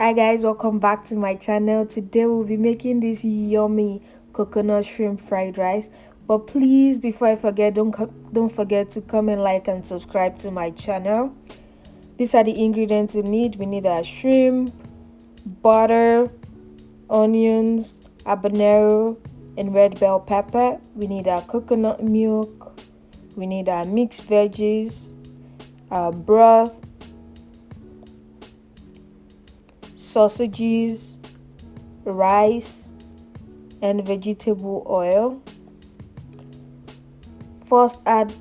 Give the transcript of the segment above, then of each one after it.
Hi guys, welcome back to my channel. Today we'll be making this yummy coconut shrimp fried rice. But please, before I forget, don't forget to comment, like, and subscribe to my channel. These are the ingredients we need. We need our shrimp, butter, onions, habanero, and red bell pepper. We need our coconut milk. We need our mixed veggies, our broth, sausages, rice, and vegetable oil. First, add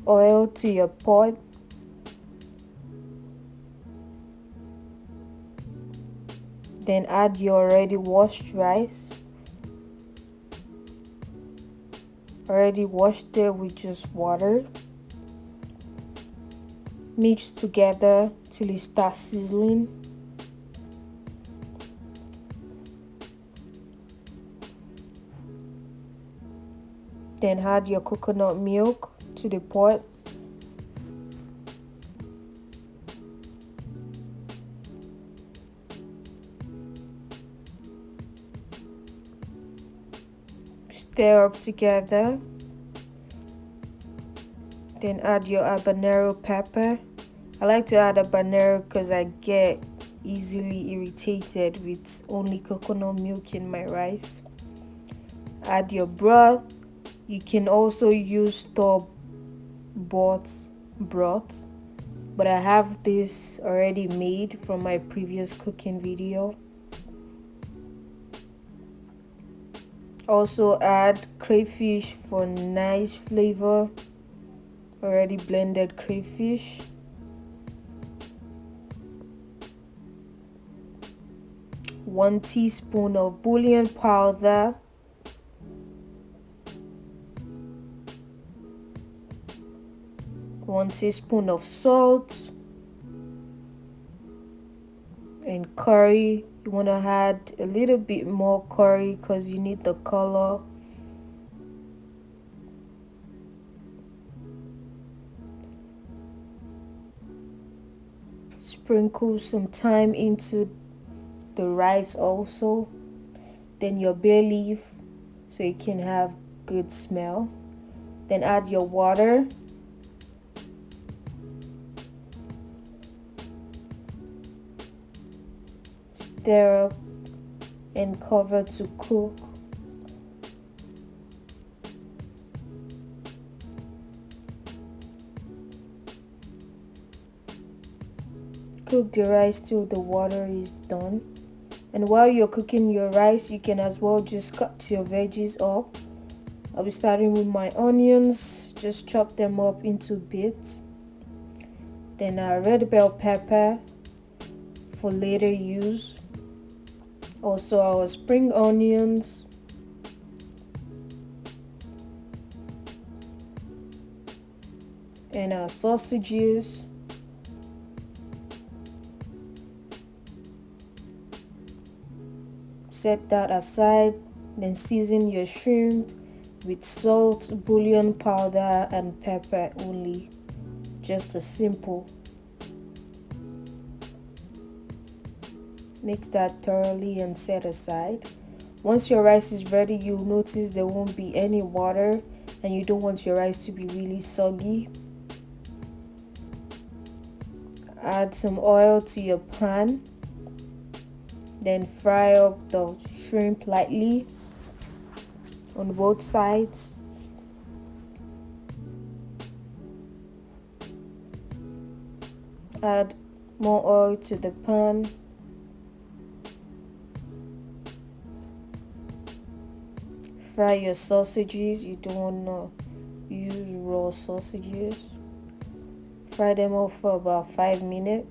oil to your pot. Then add your already washed rice. Already washed it with just water. Mix together till it starts sizzling. Then add your coconut milk to the pot. Stir up together. Then add your habanero pepper. I like to add habanero because I get easily irritated with only coconut milk in my rice. Add your broth. You can also use store-bought broth, but I have this already made from my previous cooking video. Also add crayfish for nice flavor, already blended crayfish. One teaspoon of bouillon powder. One teaspoon of salt. And curry, you want to add a little bit more curry because you need the color. Sprinkle some thyme into the rice also. Then your bay leaf so it can have good smell. Then add your water. Stir up and cover to cook. Cook the rice till the water is done. And while you're cooking your rice, you can as well just cut your veggies up. I'll be starting with my onions. Just chop them up into bits. Then our red bell pepper for later use. Also our spring onions. And our sausages. Set that aside. Then season your shrimp with salt, bouillon powder, and pepper only. Just a simple. Mix that thoroughly and set aside. Once your rice is ready, you'll notice there won't be any water, and you don't want your rice to be really soggy. Add some oil to your pan. Then fry up the shrimp lightly on both sides. Add more oil to the pan. Fry your sausages. You don't want to use raw sausages. Fry them up for about 5 minutes.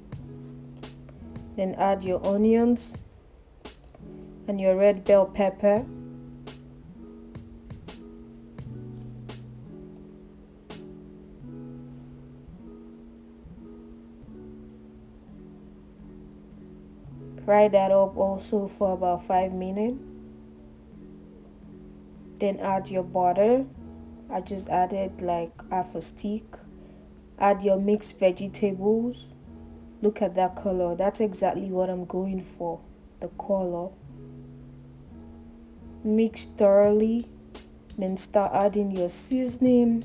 Then add your onions and your red bell pepper. Fry that up also for about 5 minutes. Then add your butter. I just added like half a stick. Add your mixed vegetables. Look at that color. That's exactly what I'm going for, the color. Mix thoroughly, then start adding your seasoning.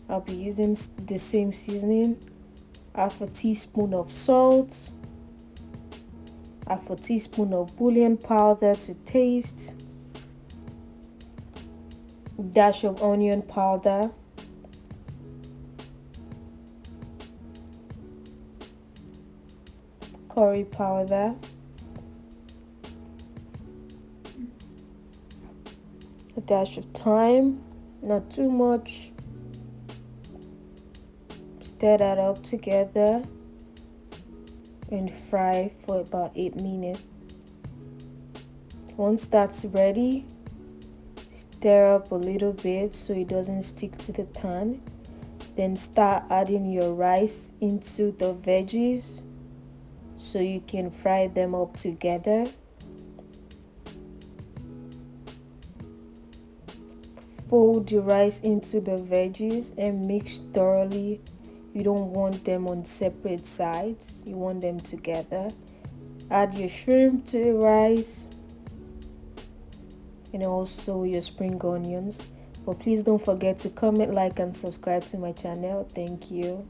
I'll be using the same seasoning. Half a teaspoon of salt, half a teaspoon of bouillon powder to taste, dash of onion powder, curry powder, a dash of thyme, not too much. Stir that up together and fry for about 8 minutes. Once that's ready, stir up a little bit so it doesn't stick to the pan. Then start adding your rice into the veggies so you can fry them up together. Fold the rice into the veggies and mix thoroughly. You don't want them on separate sides, you want them together. Add your shrimp to the rice and also your spring onions. But please don't forget to comment, like, and subscribe to my channel. Thank you.